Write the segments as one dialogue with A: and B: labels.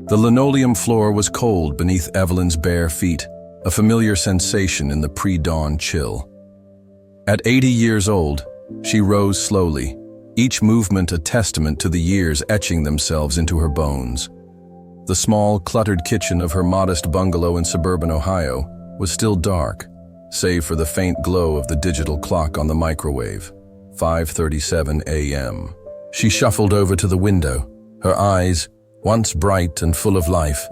A: The linoleum floor was cold beneath Evelyn's bare feet, a familiar sensation in the pre-dawn chill. At 80 years old, she rose slowly, each movement a testament to the years etching themselves into her bones. The small, cluttered kitchen of her modest bungalow in suburban Ohio was still dark, save for the faint glow of the digital clock on the microwave, 5:37 a.m. She shuffled over to the window, her eyes, once bright and full of life,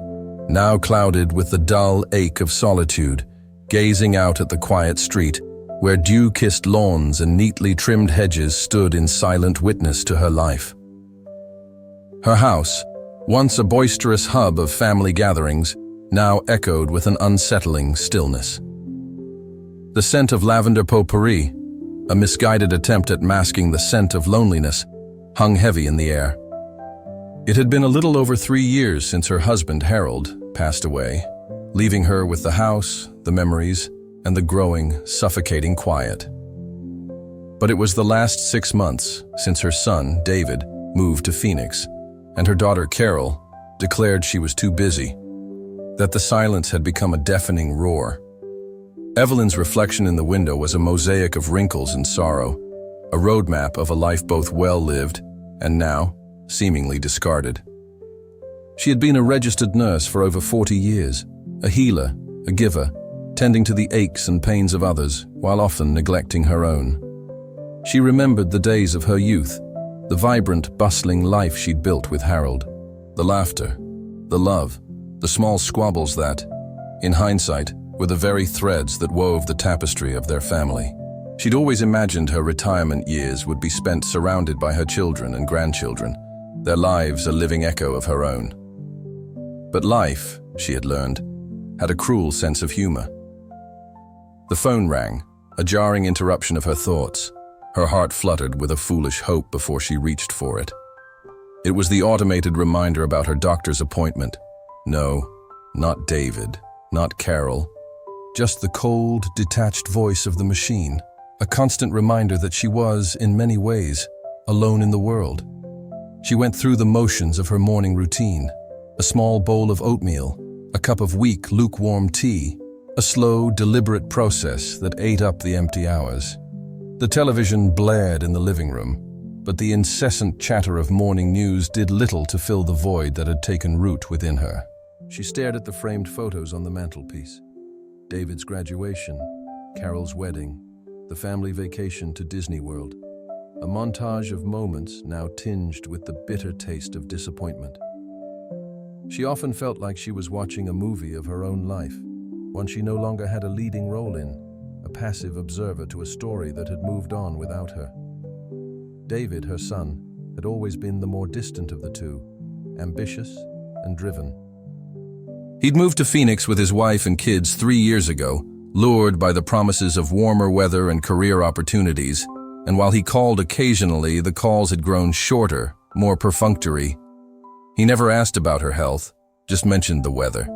A: now clouded with the dull ache of solitude, gazing out at the quiet street, where dew-kissed lawns and neatly trimmed hedges stood in silent witness to her life. Her house, once a boisterous hub of family gatherings, now echoed with an unsettling stillness. The scent of lavender potpourri, a misguided attempt at masking the scent of loneliness, hung heavy in the air. It had been a little over 3 years since her husband, Harold, passed away, leaving her with the house, the memories, and the growing, suffocating quiet. But it was the last 6 months since her son, David, moved to Phoenix, and her daughter, Carol, declared she was too busy, that the silence had become a deafening roar. Evelyn's reflection in the window was a mosaic of wrinkles and sorrow, a roadmap of a life both well-lived and now seemingly discarded. She had been a registered nurse for over 40 years, a healer, a giver, tending to the aches and pains of others while often neglecting her own. She remembered the days of her youth, the vibrant, bustling life she'd built with Harold, the laughter, the love, the small squabbles that, in hindsight, were the very threads that wove the tapestry of their family. She'd always imagined her retirement years would be spent surrounded by her children and grandchildren, their lives a living echo of her own. But life, she had learned, had a cruel sense of humor. The phone rang, a jarring interruption of her thoughts. Her heart fluttered with a foolish hope before she reached for it. It was the automated reminder about her doctor's appointment. No, not David, not Carol. Just the cold, detached voice of the machine, a constant reminder that she was, in many ways, alone in the world. She went through the motions of her morning routine, a small bowl of oatmeal, a cup of weak, lukewarm tea, a slow, deliberate process that ate up the empty hours. The television blared in the living room, but the incessant chatter of morning news did little to fill the void that had taken root within her. She stared at the framed photos on the mantelpiece. David's graduation, Carol's wedding, the family vacation to Disney World. A montage of moments now tinged with the bitter taste of disappointment. She often felt like she was watching a movie of her own life, one she no longer had a leading role in, a passive observer to a story that had moved on without her. David, her son, had always been the more distant of the two, ambitious and driven. He'd moved to Phoenix with his wife and kids 3 years ago, lured by the promises of warmer weather and career opportunities, and while he called occasionally, the calls had grown shorter, more perfunctory. He never asked about her health, just mentioned the weather.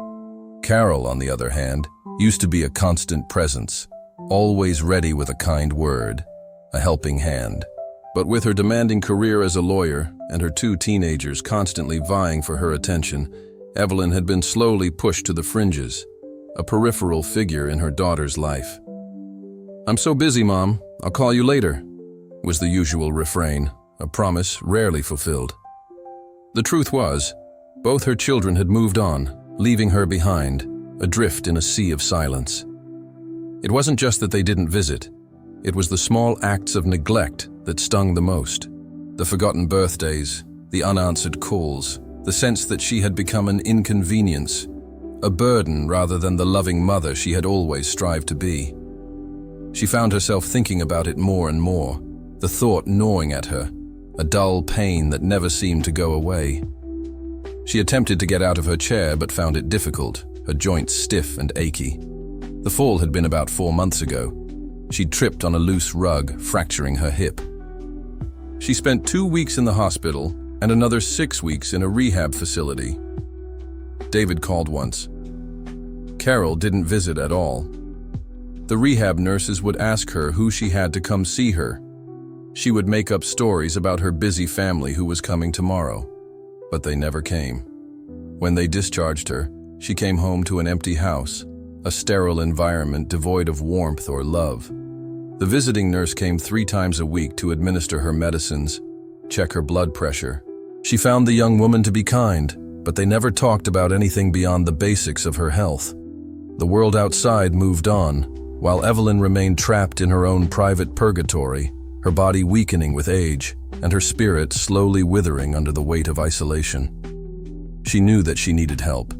A: Carol, on the other hand, used to be a constant presence, always ready with a kind word, a helping hand. But with her demanding career as a lawyer and her 2 teenagers constantly vying for her attention, Evelyn had been slowly pushed to the fringes, a peripheral figure in her daughter's life. "I'm so busy, Mom. I'll call you later," was the usual refrain, a promise rarely fulfilled. The truth was, both her children had moved on, leaving her behind, adrift in a sea of silence. It wasn't just that they didn't visit. It was the small acts of neglect that stung the most. The forgotten birthdays, the unanswered calls, the sense that she had become an inconvenience, a burden rather than the loving mother she had always strived to be. She found herself thinking about it more and more, the thought gnawing at her, a dull pain that never seemed to go away. She attempted to get out of her chair but found it difficult, her joints stiff and achy. The fall had been about 4 months ago. She'd tripped on a loose rug, fracturing her hip. She spent 2 weeks in the hospital and another 6 weeks in a rehab facility. David called once. Carol didn't visit at all. The rehab nurses would ask her who she had to come see her. She would make up stories about her busy family who was coming tomorrow, but they never came. When they discharged her, she came home to an empty house, a sterile environment devoid of warmth or love. The visiting nurse came 3 times a week to administer her medicines, check her blood pressure. She found the young woman to be kind, but they never talked about anything beyond the basics of her health. The world outside moved on, while Evelyn remained trapped in her own private purgatory, her body weakening with age, and her spirit slowly withering under the weight of isolation. She knew that she needed help,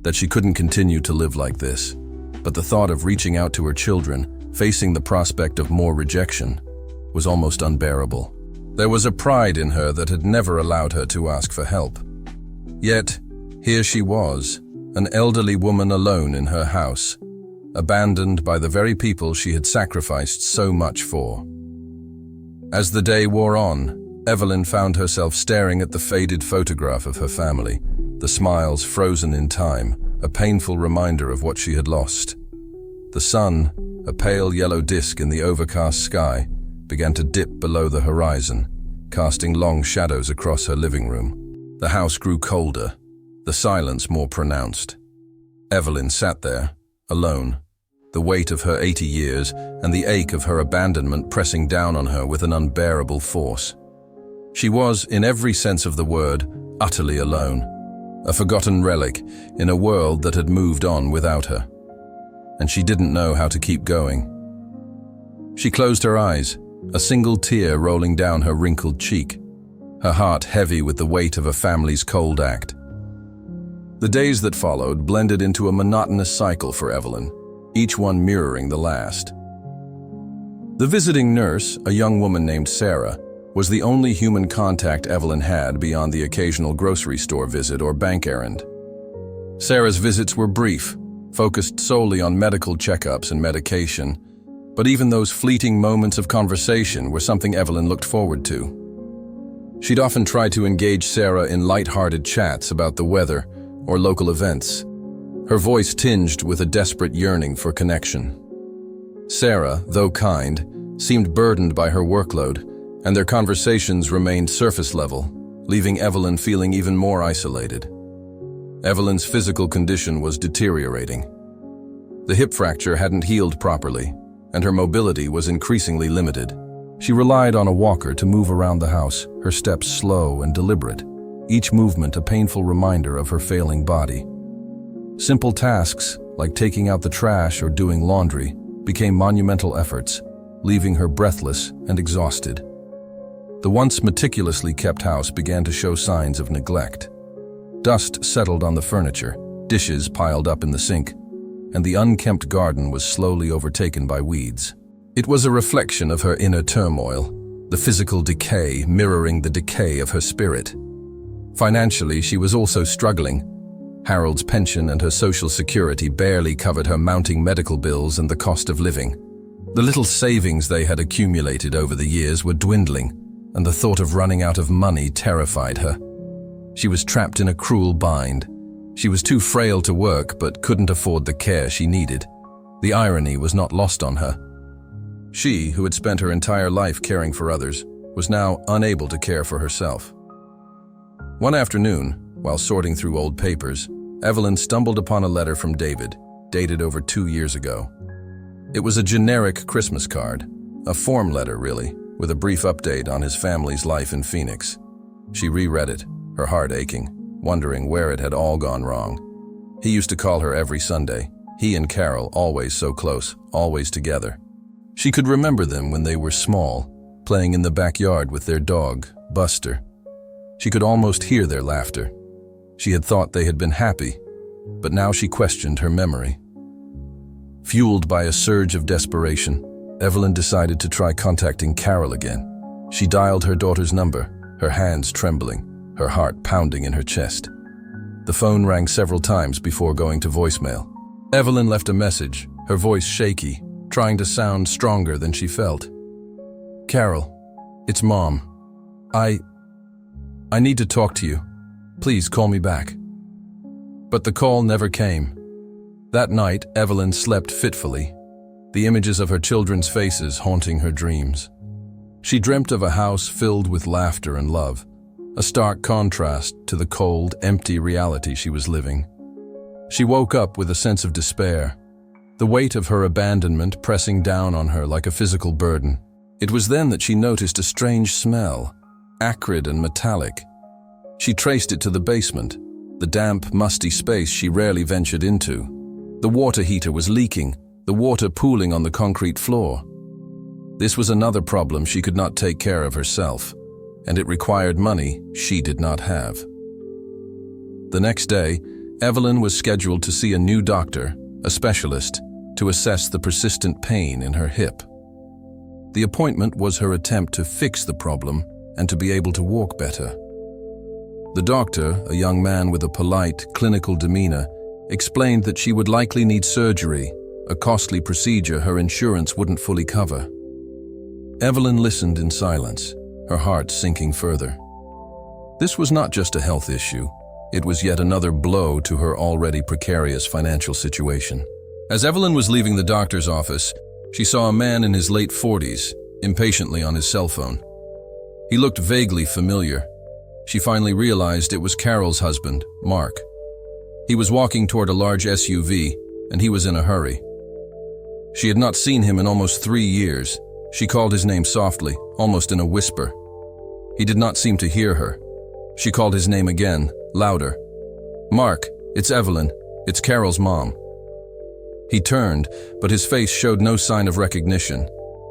A: that she couldn't continue to live like this, but the thought of reaching out to her children, facing the prospect of more rejection, was almost unbearable. There was a pride in her that had never allowed her to ask for help. Yet, here she was, an elderly woman alone in her house, abandoned by the very people she had sacrificed so much for. As the day wore on, Evelyn found herself staring at the faded photograph of her family, the smiles frozen in time, a painful reminder of what she had lost. The sun, a pale yellow disk in the overcast sky, began to dip below the horizon, casting long shadows across her living room. The house grew colder, the silence more pronounced. Evelyn sat there, alone, the weight of her 80 years and the ache of her abandonment pressing down on her with an unbearable force. She was, in every sense of the word, utterly alone, a forgotten relic in a world that had moved on without her. And she didn't know how to keep going. She closed her eyes, a single tear rolling down her wrinkled cheek, her heart heavy with the weight of a family's cold act. The days that followed blended into a monotonous cycle for Evelyn, each one mirroring the last. The visiting nurse, a young woman named Sarah, was the only human contact Evelyn had beyond the occasional grocery store visit or bank errand. Sarah's visits were brief, focused solely on medical checkups and medication, but even those fleeting moments of conversation were something Evelyn looked forward to. She'd often try to engage Sarah in light-hearted chats about the weather or local events, her voice tinged with a desperate yearning for connection. Sarah, though kind, seemed burdened by her workload, and their conversations remained surface level, leaving Evelyn feeling even more isolated. Evelyn's physical condition was deteriorating. The hip fracture hadn't healed properly, and her mobility was increasingly limited. She relied on a walker to move around the house, her steps slow and deliberate, each movement a painful reminder of her failing body. Simple tasks, like taking out the trash or doing laundry, became monumental efforts, leaving her breathless and exhausted. The once meticulously kept house began to show signs of neglect. Dust settled on the furniture, dishes piled up in the sink, and the unkempt garden was slowly overtaken by weeds. It was a reflection of her inner turmoil, the physical decay mirroring the decay of her spirit. Financially, she was also struggling. Harold's pension and her social security barely covered her mounting medical bills and the cost of living. The little savings they had accumulated over the years were dwindling, and the thought of running out of money terrified her. She was trapped in a cruel bind. She was too frail to work but couldn't afford the care she needed. The irony was not lost on her. She, who had spent her entire life caring for others, was now unable to care for herself. One afternoon, while sorting through old papers, Evelyn stumbled upon a letter from David, dated over 2 years ago. It was a generic Christmas card, a form letter really, with a brief update on his family's life in Phoenix. She reread it, her heart aching, wondering where it had all gone wrong. He used to call her every Sunday, he and Carol always so close, always together. She could remember them when they were small, playing in the backyard with their dog, Buster. She could almost hear their laughter. She had thought they had been happy, but now she questioned her memory. Fueled by a surge of desperation, Evelyn decided to try contacting Carol again. She dialed her daughter's number, her hands trembling, her heart pounding in her chest. The phone rang several times before going to voicemail. Evelyn left a message, her voice shaky, trying to sound stronger than she felt. "Carol, it's Mom. I need to talk to you. Please call me back." But the call never came. That night, Evelyn slept fitfully, the images of her children's faces haunting her dreams. She dreamt of a house filled with laughter and love, a stark contrast to the cold, empty reality she was living. She woke up with a sense of despair, the weight of her abandonment pressing down on her like a physical burden. It was then that she noticed a strange smell, acrid and metallic. She traced it to the basement, the damp, musty space she rarely ventured into. The water heater was leaking, the water pooling on the concrete floor. This was another problem she could not take care of herself, and it required money she did not have. The next day, Evelyn was scheduled to see a new doctor, a specialist, to assess the persistent pain in her hip. The appointment was her attempt to fix the problem and to be able to walk better. The doctor, a young man with a polite, clinical demeanor, explained that she would likely need surgery, a costly procedure her insurance wouldn't fully cover. Evelyn listened in silence, her heart sinking further. This was not just a health issue, it was yet another blow to her already precarious financial situation. As Evelyn was leaving the doctor's office, she saw a man in his late 40s, impatiently on his cell phone. He looked vaguely familiar. She finally realized it was Carol's husband, Mark. He was walking toward a large SUV, and he was in a hurry. She had not seen him in almost 3 years. She called his name softly, almost in a whisper. He did not seem to hear her. She called his name again, louder. "Mark, it's Evelyn. It's Carol's mom." He turned, but his face showed no sign of recognition.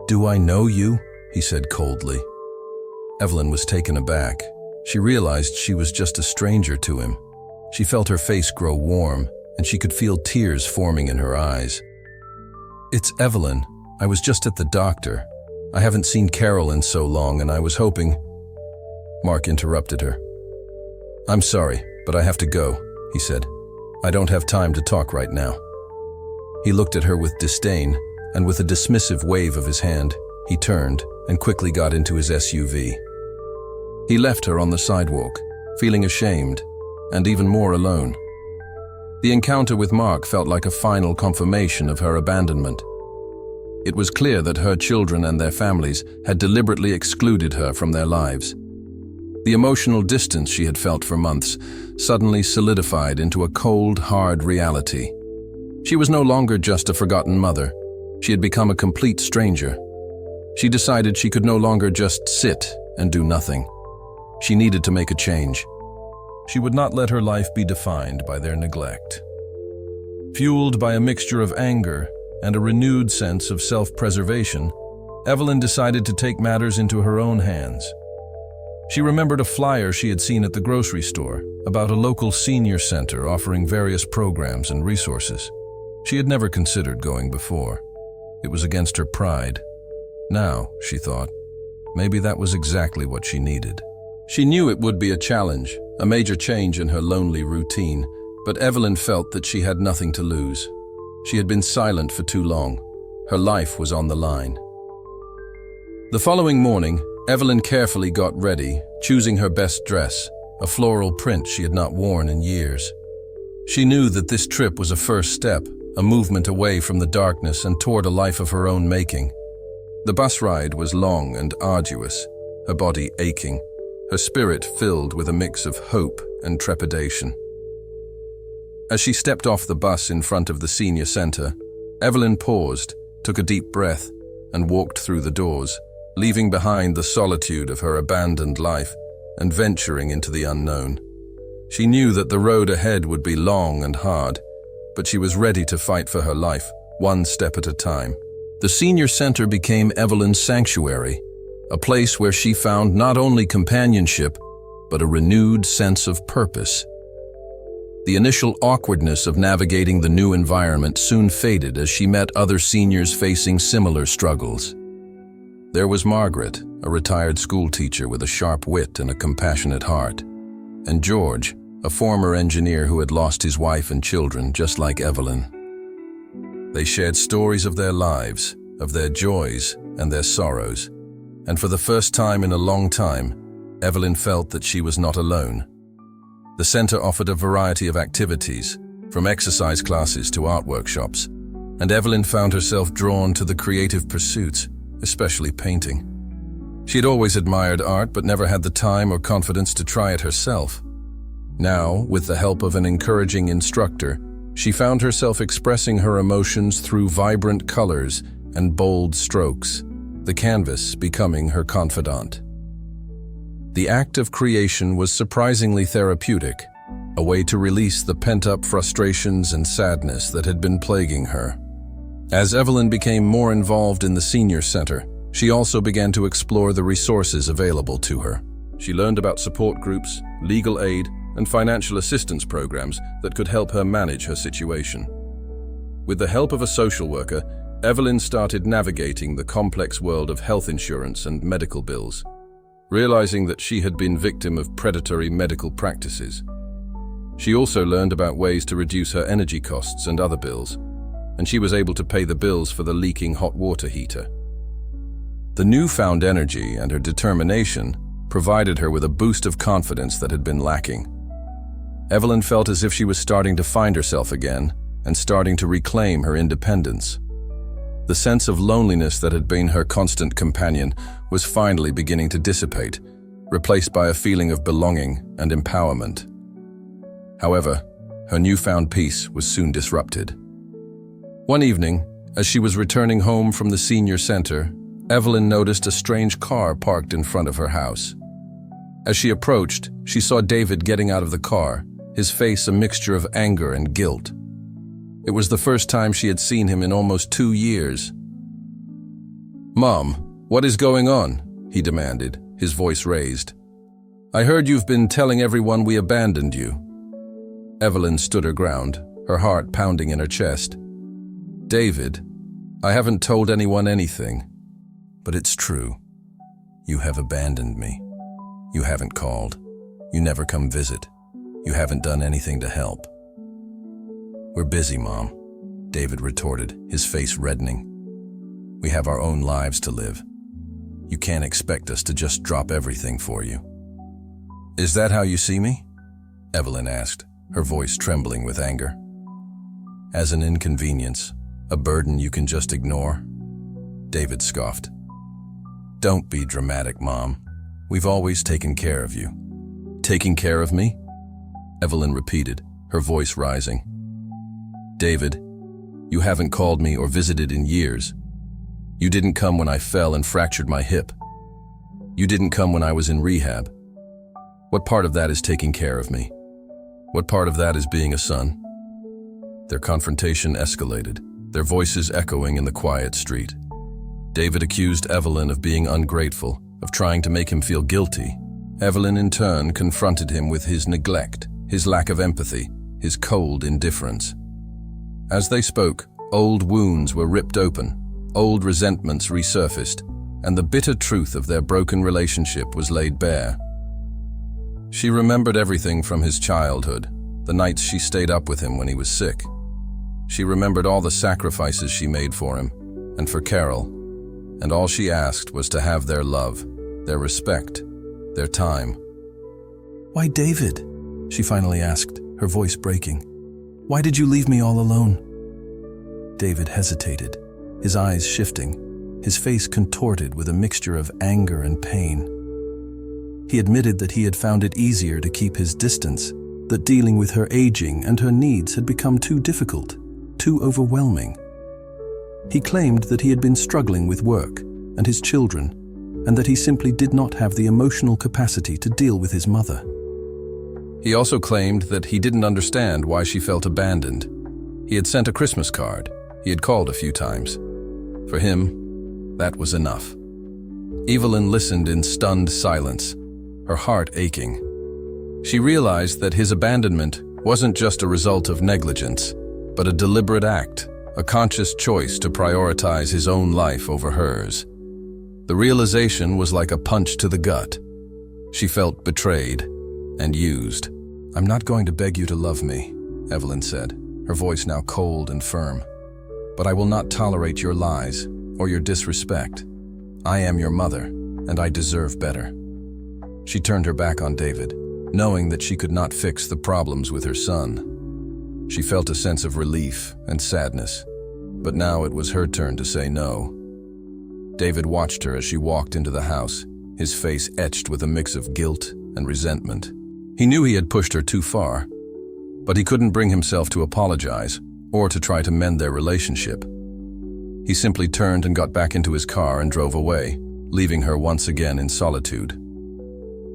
A: "Do I know you?" he said coldly. Evelyn was taken aback. She realized she was just a stranger to him. She felt her face grow warm, and she could feel tears forming in her eyes. "It's Evelyn. I was just at the doctor. I haven't seen Carol in so long, and I was hoping—" Mark interrupted her. "I'm sorry, but I have to go," he said. "I don't have time to talk right now." He looked at her with disdain, and with a dismissive wave of his hand, he turned and quickly got into his SUV. He left her on the sidewalk, feeling ashamed, and even more alone. The encounter with Mark felt like a final confirmation of her abandonment. It was clear that her children and their families had deliberately excluded her from their lives. The emotional distance she had felt for months suddenly solidified into a cold, hard reality. She was no longer just a forgotten mother. She had become a complete stranger. She decided she could no longer just sit and do nothing. She needed to make a change. She would not let her life be defined by their neglect. Fueled by a mixture of anger and a renewed sense of self-preservation, Evelyn decided to take matters into her own hands. She remembered a flyer she had seen at the grocery store about a local senior center offering various programs and resources. She had never considered going before. It was against her pride. Now, she thought, maybe that was exactly what she needed. She knew it would be a challenge, a major change in her lonely routine, but Evelyn felt that she had nothing to lose. She had been silent for too long. Her life was on the line. The following morning, Evelyn carefully got ready, choosing her best dress, a floral print she had not worn in years. She knew that this trip was a first step, a movement away from the darkness and toward a life of her own making. The bus ride was long and arduous, her body aching, her spirit filled with a mix of hope and trepidation. As she stepped off the bus in front of the senior center, Evelyn paused, took a deep breath, and walked through the doors, leaving behind the solitude of her abandoned life and venturing into the unknown. She knew that the road ahead would be long and hard, but she was ready to fight for her life, one step at a time. The senior center became Evelyn's sanctuary, a place where she found not only companionship, but a renewed sense of purpose. The initial awkwardness of navigating the new environment soon faded as she met other seniors facing similar struggles. There was Margaret, a retired school teacher with a sharp wit and a compassionate heart, and George, a former engineer who had lost his wife and children just like Evelyn. They shared stories of their lives, of their joys and their sorrows, and for the first time in a long time, Evelyn felt that she was not alone. The center offered a variety of activities, from exercise classes to art workshops, and Evelyn found herself drawn to the creative pursuits, especially painting. She had always admired art but never had the time or confidence to try it herself. Now, with the help of an encouraging instructor, she found herself expressing her emotions through vibrant colors and bold strokes, the canvas becoming her confidant. The act of creation was surprisingly therapeutic, a way to release the pent-up frustrations and sadness that had been plaguing her. As Evelyn became more involved in the senior center, she also began to explore the resources available to her. She learned about support groups, legal aid, and financial assistance programs that could help her manage her situation. With the help of a social worker, Evelyn started navigating the complex world of health insurance and medical bills, realizing that she had been victim of predatory medical practices. She also learned about ways to reduce her energy costs and other bills, and she was able to pay the bills for the leaking hot water heater. The newfound energy and her determination provided her with a boost of confidence that had been lacking. Evelyn felt as if she was starting to find herself again and starting to reclaim her independence. The sense of loneliness that had been her constant companion was finally beginning to dissipate, replaced by a feeling of belonging and empowerment. However, her newfound peace was soon disrupted. One evening, as she was returning home from the senior center, Evelyn noticed a strange car parked in front of her house. As she approached, she saw David getting out of the car, his face a mixture of anger and guilt. It was the first time she had seen him in almost 2 years. "Mom, what is going on?" he demanded, his voice raised. "I heard you've been telling everyone we abandoned you." Evelyn stood her ground, her heart pounding in her chest. "David, I haven't told anyone anything, but it's true. You have abandoned me. You haven't called. You never come visit. You haven't done anything to help." "We're busy, Mom," David retorted, his face reddening. "We have our own lives to live. You can't expect us to just drop everything for you." "Is that how you see me?" Evelyn asked, her voice trembling with anger. "As an inconvenience, a burden you can just ignore?" David scoffed. "Don't be dramatic, Mom. We've always taken care of you." "Taking care of me?" Evelyn repeated, her voice rising. "David, you haven't called me or visited in years. You didn't come when I fell and fractured my hip. You didn't come when I was in rehab. What part of that is taking care of me? What part of that is being a son?" Their confrontation escalated, their voices echoing in the quiet street. David accused Evelyn of being ungrateful, of trying to make him feel guilty. Evelyn, in turn, confronted him with his neglect, his lack of empathy, his cold indifference. As they spoke, old wounds were ripped open, old resentments resurfaced, and the bitter truth of their broken relationship was laid bare. She remembered everything from his childhood, the nights she stayed up with him when he was sick. She remembered all the sacrifices she made for him, and for Carol, and all she asked was to have their love, their respect, their time. "Why, David?" she finally asked, her voice breaking. "Why did you leave me all alone?" David hesitated, his eyes shifting, his face contorted with a mixture of anger and pain. He admitted that he had found it easier to keep his distance, that dealing with her aging and her needs had become too difficult, too overwhelming. He claimed that he had been struggling with work and his children, and that he simply did not have the emotional capacity to deal with his mother. He also claimed that he didn't understand why she felt abandoned. He had sent a Christmas card. He had called a few times. For him, that was enough. Evelyn listened in stunned silence, her heart aching. She realized that his abandonment wasn't just a result of negligence, but a deliberate act, a conscious choice to prioritize his own life over hers. The realization was like a punch to the gut. She felt betrayed and used. "I'm not going to beg you to love me," Evelyn said, her voice now cold and firm. "But I will not tolerate your lies or your disrespect. I am your mother, and I deserve better." She turned her back on David, knowing that she could not fix the problems with her son. She felt a sense of relief and sadness, but now it was her turn to say no. David watched her as she walked into the house, his face etched with a mix of guilt and resentment. He knew he had pushed her too far, but he couldn't bring himself to apologize or to try to mend their relationship. He simply turned and got back into his car and drove away, leaving her once again in solitude.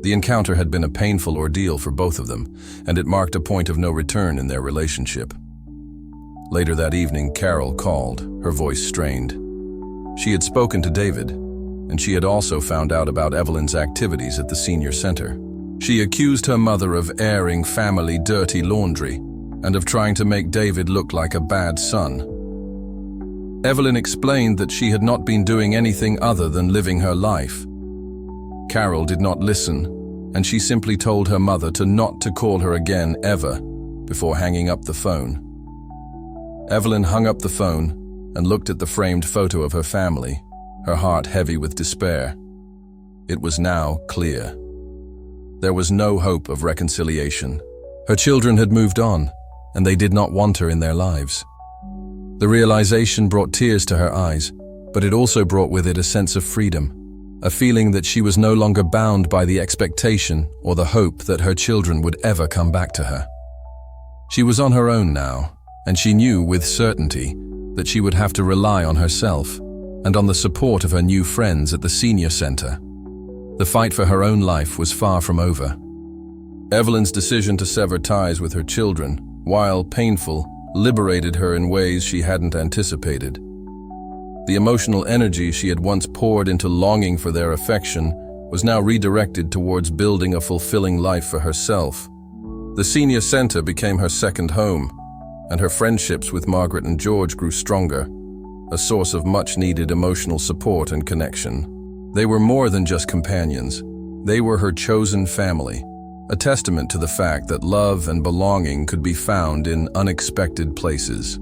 A: The encounter had been a painful ordeal for both of them, and it marked a point of no return in their relationship. Later that evening, Carol called, her voice strained. She had spoken to David, and she had also found out about Evelyn's activities at the senior center. She accused her mother of airing family dirty laundry and of trying to make David look like a bad son. Evelyn explained that she had not been doing anything other than living her life. Carol did not listen, and she simply told her mother not to call her again ever before hanging up the phone. Evelyn hung up the phone and looked at the framed photo of her family, her heart heavy with despair. It was now clear. There was no hope of reconciliation. Her children had moved on, and they did not want her in their lives. The realization brought tears to her eyes, but it also brought with it a sense of freedom, a feeling that she was no longer bound by the expectation or the hope that her children would ever come back to her. She was on her own now, and she knew with certainty that she would have to rely on herself and on the support of her new friends at the senior center. The fight for her own life was far from over. Evelyn's decision to sever ties with her children, while painful, liberated her in ways she hadn't anticipated. The emotional energy she had once poured into longing for their affection was now redirected towards building a fulfilling life for herself. The senior center became her second home, and her friendships with Margaret and George grew stronger, a source of much-needed emotional support and connection. They were more than just companions. They were her chosen family, a testament to the fact that love and belonging could be found in unexpected places.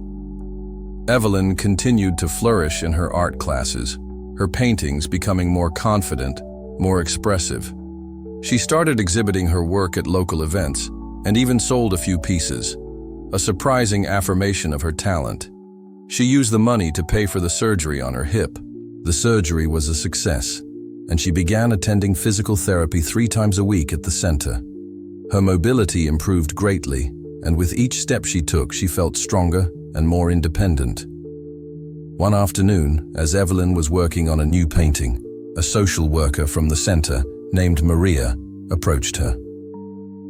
A: Evelyn continued to flourish in her art classes, her paintings becoming more confident, more expressive. She started exhibiting her work at local events and even sold a few pieces, a surprising affirmation of her talent. She used the money to pay for the surgery on her hip. The surgery was a success, and she began attending physical therapy 3 times a week at the center. Her mobility improved greatly, and with each step she took, she felt stronger and more independent. One afternoon, as Evelyn was working on a new painting, a social worker from the center named Maria approached her.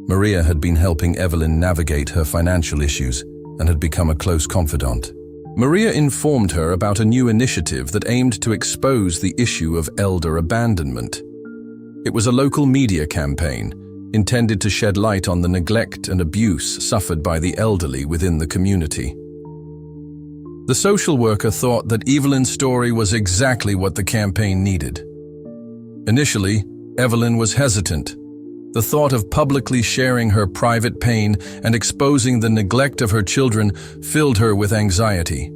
A: Maria had been helping Evelyn navigate her financial issues and had become a close confidant. Maria informed her about a new initiative that aimed to expose the issue of elder abandonment. It was a local media campaign intended to shed light on the neglect and abuse suffered by the elderly within the community. The social worker thought that Evelyn's story was exactly what the campaign needed. Initially, Evelyn was hesitant. The thought of publicly sharing her private pain and exposing the neglect of her children filled her with anxiety.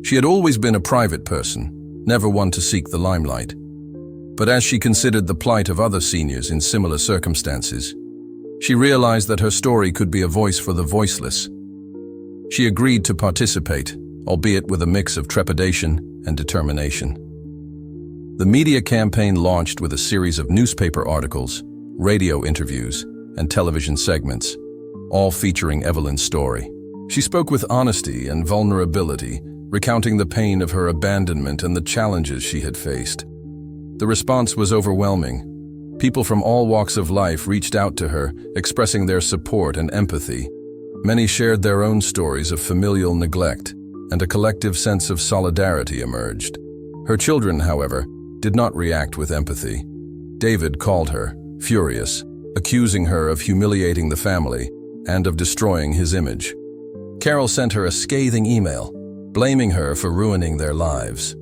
A: She had always been a private person, never one to seek the limelight. But as she considered the plight of other seniors in similar circumstances, she realized that her story could be a voice for the voiceless. She agreed to participate, albeit with a mix of trepidation and determination. The media campaign launched with a series of newspaper articles, radio interviews, and television segments, all featuring Evelyn's story. She spoke with honesty and vulnerability, recounting the pain of her abandonment and the challenges she had faced. The response was overwhelming. People from all walks of life reached out to her, expressing their support and empathy. Many shared their own stories of familial neglect, and a collective sense of solidarity emerged. Her children, however, did not react with empathy. David called her, furious, accusing her of humiliating the family and of destroying his image. Carol sent her a scathing email, blaming her for ruining their lives.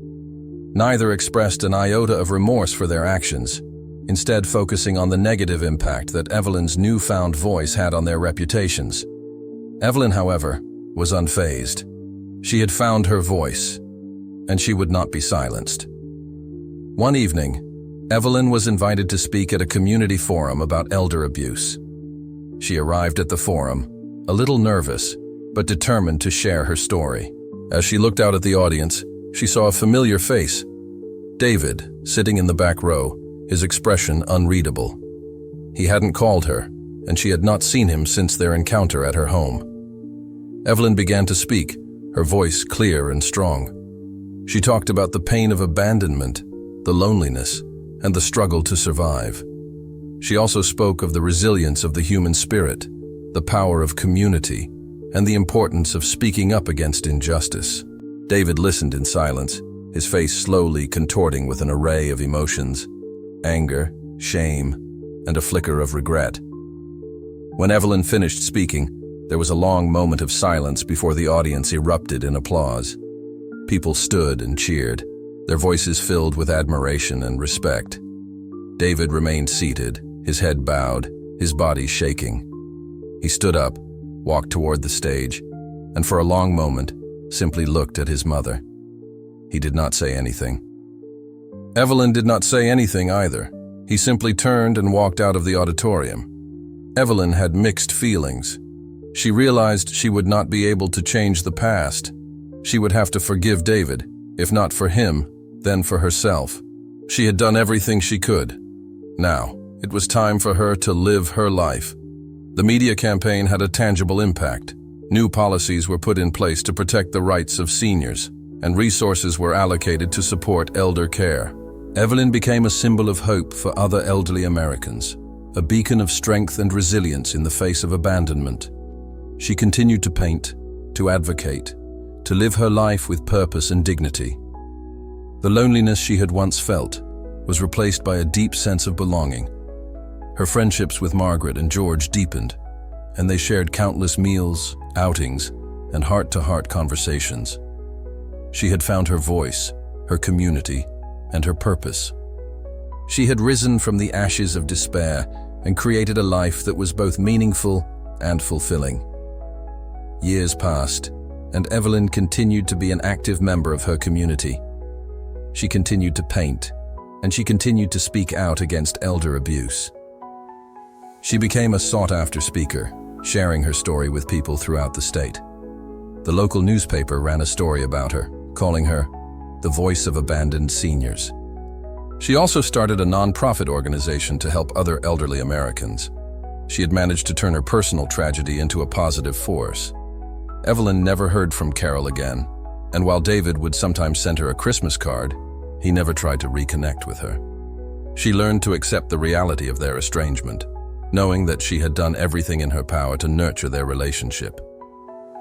A: Neither expressed an iota of remorse for their actions, instead focusing on the negative impact that Evelyn's newfound voice had on their reputations. Evelyn, however, was unfazed. She had found her voice, and she would not be silenced. One evening, Evelyn was invited to speak at a community forum about elder abuse. She arrived at the forum, a little nervous, but determined to share her story. As she looked out at the audience, she saw a familiar face. David, sitting in the back row, his expression unreadable. He hadn't called her, and she had not seen him since their encounter at her home. Evelyn began to speak, her voice clear and strong. She talked about the pain of abandonment, the loneliness, and the struggle to survive. She also spoke of the resilience of the human spirit, the power of community, and the importance of speaking up against injustice. David listened in silence, his face slowly contorting with an array of emotions: anger, shame, and a flicker of regret. When Evelyn finished speaking, there was a long moment of silence before the audience erupted in applause. People stood and cheered, their voices filled with admiration and respect. David remained seated, his head bowed, his body shaking. He stood up, walked toward the stage, and for a long moment, simply looked at his mother. He did not say anything. Evelyn did not say anything either. He simply turned and walked out of the auditorium. Evelyn had mixed feelings. She realized she would not be able to change the past. She would have to forgive David, if not for him, then for herself. She had done everything she could. Now, it was time for her to live her life. The media campaign had a tangible impact. New policies were put in place to protect the rights of seniors, and resources were allocated to support elder care. Evelyn became a symbol of hope for other elderly Americans, a beacon of strength and resilience in the face of abandonment. She continued to paint, to advocate, to live her life with purpose and dignity. The loneliness she had once felt was replaced by a deep sense of belonging. Her friendships with Margaret and George deepened, and they shared countless meals, outings, and heart-to-heart conversations. She had found her voice, her community, and her purpose. She had risen from the ashes of despair and created a life that was both meaningful and fulfilling. Years passed, and Evelyn continued to be an active member of her community. She continued to paint, and she continued to speak out against elder abuse. She became a sought-after speaker, sharing her story with people throughout the state. The local newspaper ran a story about her, calling her the voice of abandoned seniors. She also started a nonprofit organization to help other elderly Americans. She had managed to turn her personal tragedy into a positive force. Evelyn never heard from Carol again, and while David would sometimes send her a Christmas card, he never tried to reconnect with her. She learned to accept the reality of their estrangement, knowing that she had done everything in her power to nurture their relationship.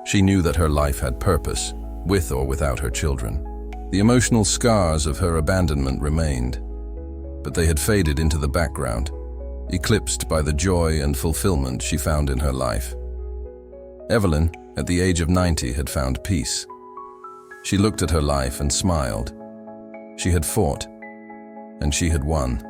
A: She knew that her life had purpose, with or without her children. The emotional scars of her abandonment remained, but they had faded into the background, eclipsed by the joy and fulfillment she found in her life. Evelyn, at the age of 90, had found peace. She looked at her life and smiled. She had fought, and she had won.